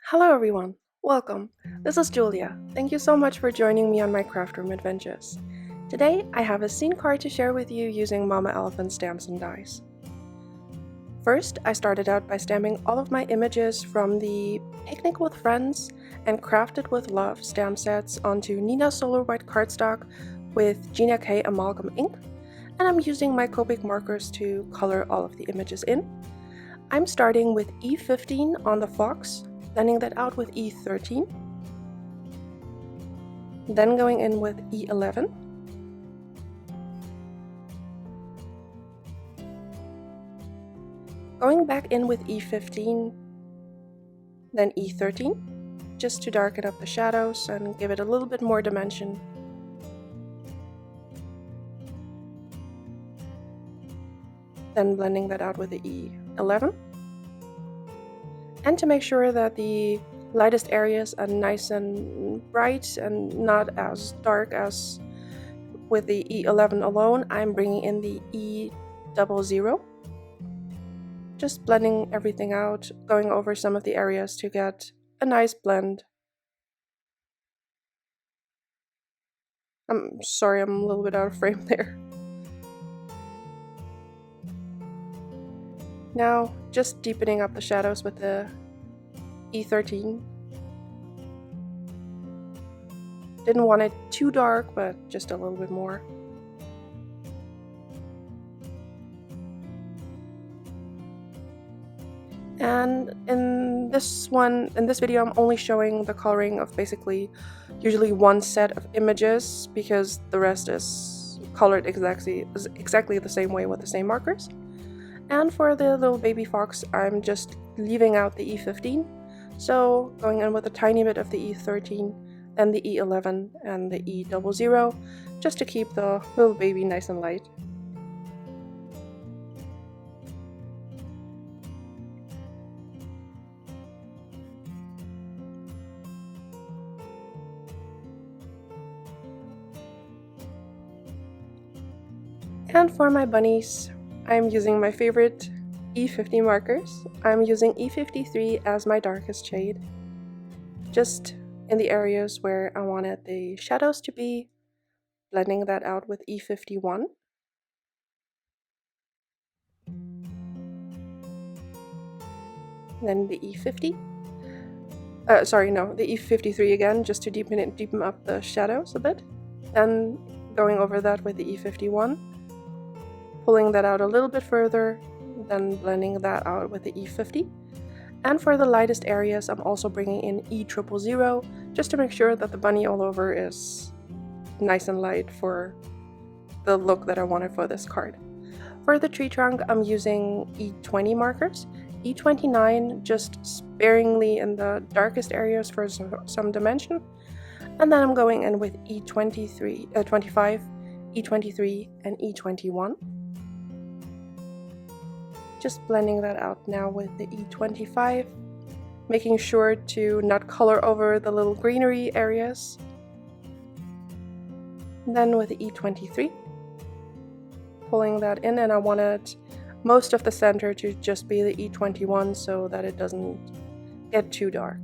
Hello everyone, welcome. This is Julia. Thank you so much for joining me on my craft room adventures. Today I have a scene card to share with you using Mama Elephant stamps and dies. First, I started out by stamping all of my images from the Picnic with Friends and Crafted with Love stamp sets onto Neenah Solar White cardstock with Gina K Amalgam ink, and I'm using my Opaque markers to color all of the images in. I'm starting with E15 on the fox, blending that out with E13, then going in with E11, going back in with E15, then E13, just to darken up the shadows and give it a little bit more dimension. Then blending that out with the E11. And to make sure that the lightest areas are nice and bright and not as dark as with the E11 alone, I'm bringing in the E00. Just blending everything out, going over some of the areas to get a nice blend. I'm sorry, I'm a little bit out of frame there. Now, just deepening up the shadows with the E13. Didn't want it too dark, but just a little bit more. And in this video, I'm only showing the coloring of basically usually one set of images because the rest is colored exactly the same way with the same markers. And for the little baby fox, I'm just leaving out the E15, so going in with a tiny bit of the E13, then the E11 and the E00, just to keep the little baby nice and light. And for my bunnies, I'm using my favorite E50 markers. I'm using E53 as my darkest shade, just in the areas where I wanted the shadows to be, blending that out with E51. Then the E50. The E53 again, just to deepen up the shadows a bit. Then going over that with the E51. Pulling that out a little bit further, then blending that out with the E50. And for the lightest areas, I'm also bringing in E000, just to make sure that the bunny all over is nice and light for the look that I wanted for this card. For the tree trunk, I'm using E20 markers, E29 just sparingly in the darkest areas for some dimension, and then I'm going in with E25, E23, and E21. Just blending that out now with the E25, making sure to not color over the little greenery areas. Then with the E23, pulling that in, and I wanted most of the center to just be the E21 so that it doesn't get too dark.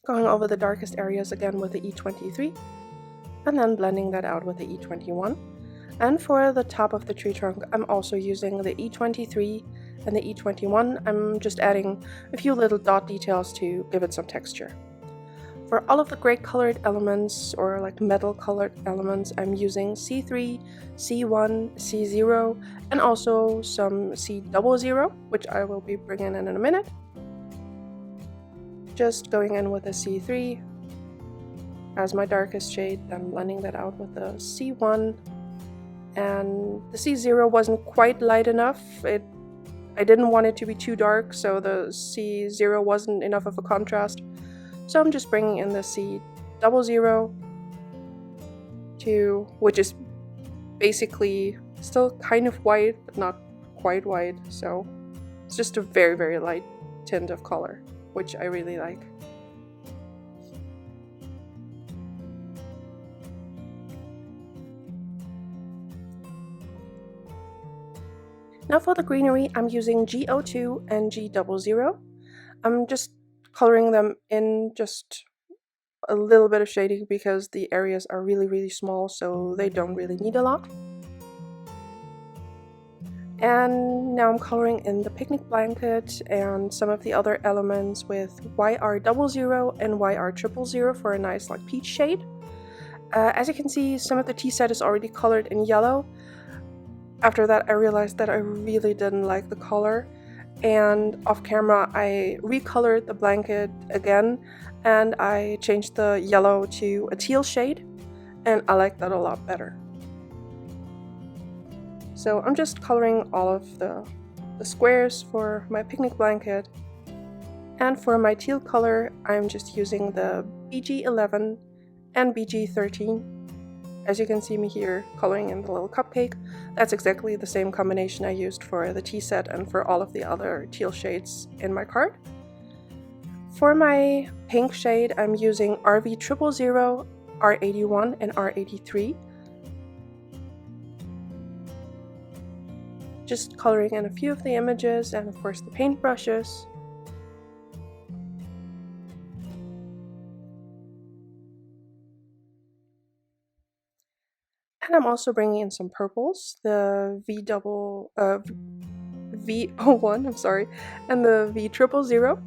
Going over the darkest areas again with the E23, and then blending that out with the E21. And for the top of the tree trunk, I'm also using the E23 and the E21. I'm just adding a few little dot details to give it some texture. For all of the gray colored elements, or like metal colored elements, I'm using C3, C1, C0, and also some C00, which I will be bringing in a minute. Just going in with a C3 as my darkest shade, then blending that out with the C1. And the C0 wasn't quite light enough. I didn't want it to be too dark, so the C0 wasn't enough of a contrast. So I'm just bringing in the C00, which is basically still kind of white, but not quite white. So it's just a very, very light tint of color, which I really like. Now for the greenery, I'm using G02 and G00. I'm just coloring them in just a little bit of shading because the areas are really small, so they don't really need a lot. And now I'm coloring in the picnic blanket and some of the other elements with YR00 and YR000 for a nice like peach shade. As you can see, some of the tea set is already colored in yellow. After that, I realized that I really didn't like the color, and off camera I recolored the blanket again and I changed the yellow to a teal shade, and I like that a lot better. So I'm just coloring all of the squares for my picnic blanket, and for my teal color I'm just using the BG11 and BG13. As you can see me here coloring in the little cupcake, that's exactly the same combination I used for the tea set and for all of the other teal shades in my card. For my pink shade, I'm using RV000, R81 and R83. Just coloring in a few of the images and of course the paint brushes. And I'm also bringing in some purples, the V01, I'm sorry, and the V000.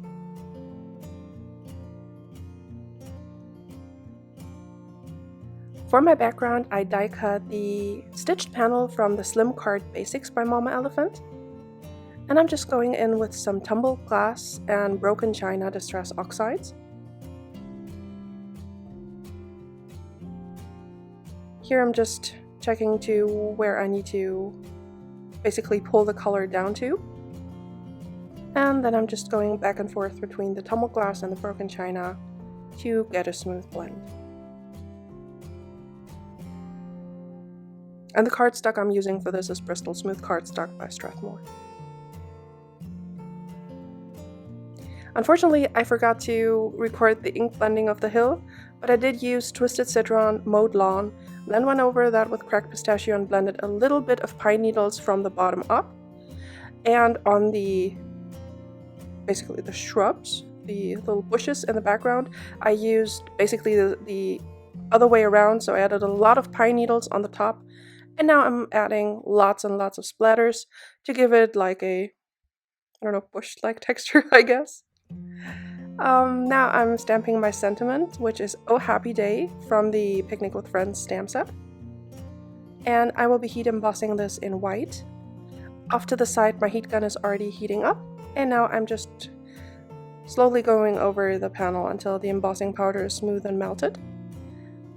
For my background, I die cut the stitched panel from the Slim Card Basics by Mama Elephant. And I'm just going in with some tumbled glass and broken china distress oxides. Here I'm just checking to where I need to basically pull the color down to. And then I'm just going back and forth between the tumbled glass and the broken china to get a smooth blend. And the cardstock I'm using for this is Bristol Smooth Cardstock by Strathmore. Unfortunately, I forgot to record the ink blending of the hill, but I did use Twisted Citron, Mowed Lawn, then went over that with cracked pistachio and blended a little bit of pine needles from the bottom up. And on basically the shrubs, the little bushes in the background, I used basically the other way around, so I added a lot of pine needles on the top, and now I'm adding lots and lots of splatters to give it like a, I don't know, bush-like texture, I guess. Now I'm stamping my sentiment, which is Oh Happy Day from the Picnic with Friends stamp set. And I will be heat embossing this in white. Off to the side, my heat gun is already heating up, and now I'm just slowly going over the panel until the embossing powder is smooth and melted.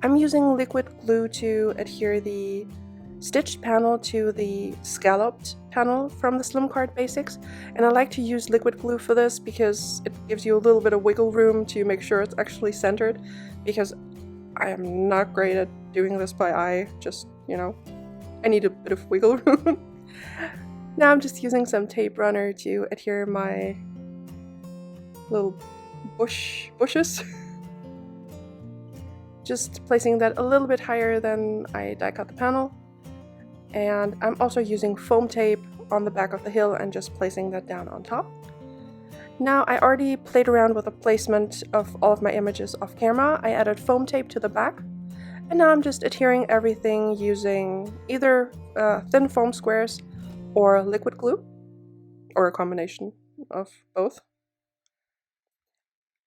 I'm using liquid glue to adhere the stitched panel to the scalloped panel from the Slim Card Basics, and I like to use liquid glue for this because it gives you a little bit of wiggle room to make sure it's actually centered, because I am not great at doing this by eye, just, you know, I need a bit of wiggle room. Now I'm just using some tape runner to adhere my little bushes. Just placing that a little bit higher than I die cut the panel. And I'm also using foam tape on the back of the hill and just placing that down on top. Now I already played around with the placement of all of my images off camera. I added foam tape to the back, and now I'm just adhering everything using either thin foam squares or liquid glue, or a combination of both.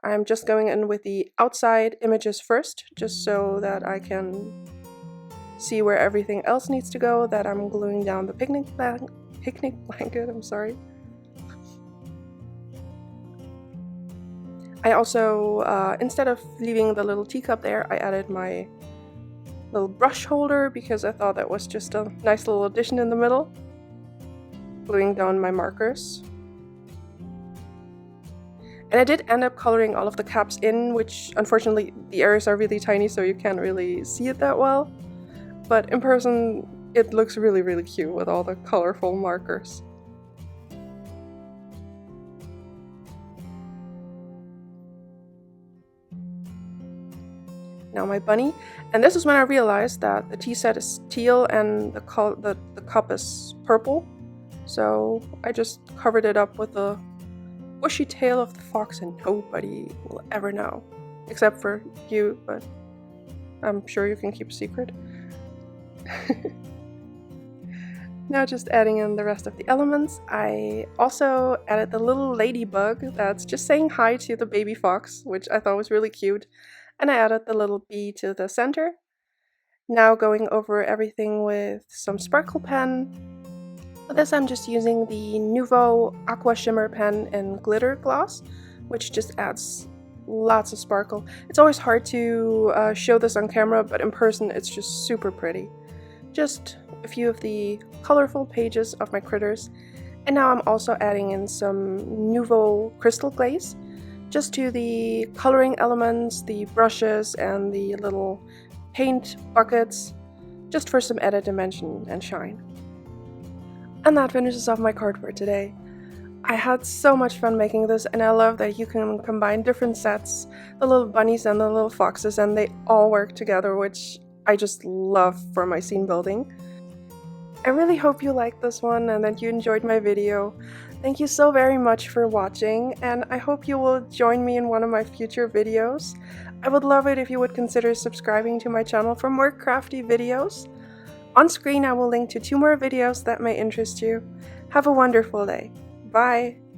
I'm just going in with the outside images first, just so that I can see where everything else needs to go that I'm gluing down the picnic blanket, I'm sorry. I also, instead of leaving the little teacup there, I added my little brush holder because I thought that was just a nice little addition in the middle. Gluing down my markers. And I did end up coloring all of the caps in, which unfortunately the areas are really tiny so you can't really see it that well. But in person, it looks really cute with all the colorful markers. Now my bunny, and this is when I realized that the tea set is teal and the cup is purple. So I just covered it up with the bushy tail of the fox, and nobody will ever know. Except for you, but I'm sure you can keep a secret. Now just adding in the rest of the elements, I also added the little ladybug that's just saying hi to the baby fox, which I thought was really cute. And I added the little bee to the center. Now going over everything with some sparkle pen. For this I'm just using the Nouveau Aqua Shimmer pen in glitter gloss, which just adds lots of sparkle. It's always hard to show this on camera, but in person it's just super pretty. Just a few of the colorful pages of my critters. And now I'm also adding in some Nouveau crystal glaze, just to the coloring elements, the brushes, and the little paint buckets, just for some added dimension and shine. And that finishes off my card for today. I had so much fun making this, and I love that you can combine different sets, the little bunnies and the little foxes, and they all work together, which I just love for my scene building. I really hope you liked this one and that you enjoyed my video. Thank you so very much for watching, and I hope you will join me in one of my future videos. I would love it if you would consider subscribing to my channel for more crafty videos. On screen I will link to 2 more videos that may interest you. Have a wonderful day. Bye!